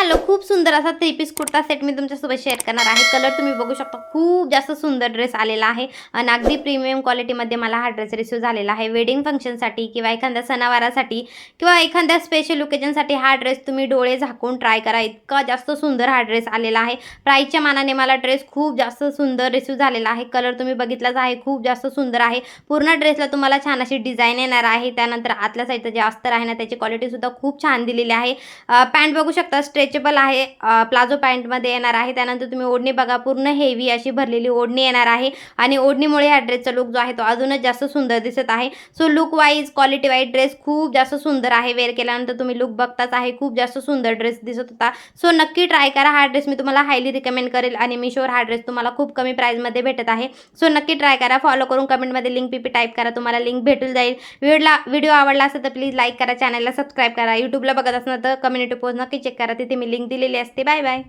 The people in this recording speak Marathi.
हॅलो, खूप सुंदर असा 3 पीस कुर्ता सेट मी तुमच्यासोबत शेअर करणार आहे. कलर तुम्ही बघू शकता, खूप जास्त सुंदर ड्रेस आलेला आहे आणि अगदी प्रीमियम क्वालिटीमध्ये मला हा ड्रेस रिसीव्ह झालेला आहे. वेडिंग फंक्शनसाठी किंवा एखाद्या सणावारासाठी किंवा एखाद्या स्पेशल ओकेजनसाठी हा ड्रेस तुम्ही डोळे झाकून ट्राय करा. इतका जास्त सुंदर हा ड्रेस आलेला आहे. प्राईसच्या मानाने मला ड्रेस खूप जास्त सुंदर रिसीव्ह झालेला आहे. कलर तुम्ही बघितलाच आहे, खूप जास्त सुंदर आहे. पूर्ण ड्रेसला तुम्हाला छान अशी डिझाईन येणार आहे. त्यानंतर आतल्या साईडचं जे अस्तर आहे ना, त्याची क्वालिटीसुद्धा खूप छान दिलेली आहे. पॅन्ट बघू शकता, स्ट्रेचेबल आहे. प्लाझो पॅन्टमध्ये येणार आहे. त्यानंतर तुम्ही ओढणी बघा, पूर्ण हेवी अशी भरलेली ओढणी येणार आहे आणि ओढणीमुळे ह्या ड्रेसचा लुक जो आहे तो अजूनच जास्त सुंदर दिसत आहे. So look wise, quality wise dress खूप जास्त सुंदर आहे. वेअर केल्यानंतर तुम्ही लुक बघताच आहे, खूप जास्त सुंदर ड्रेस दिसत होता. सो नक्की ट्राय करा. हा ड्रेस मी तुम्हाला हायली रिकमेंड करेल आणि Meeshoवर हा ड्रेस तुम्हाला खूप कमी प्राईसमध्ये भेटत आहे. सो नक्की ट्राय करा. फॉलो करून कमेंटमध्ये लिंक पीपी टाईप करा, तुम्हाला लिंक भेटून जाईल. व्हिडिओ आवडला असेल तर प्लीज लाईक करा, चॅनलला सबस्क्राईब करा. यूट्यूबला बघत असणार तर कम्युनिटी पोस्ट नक्की चेक करा, तिथे मी लिंक दिलेली असते. Bye bye.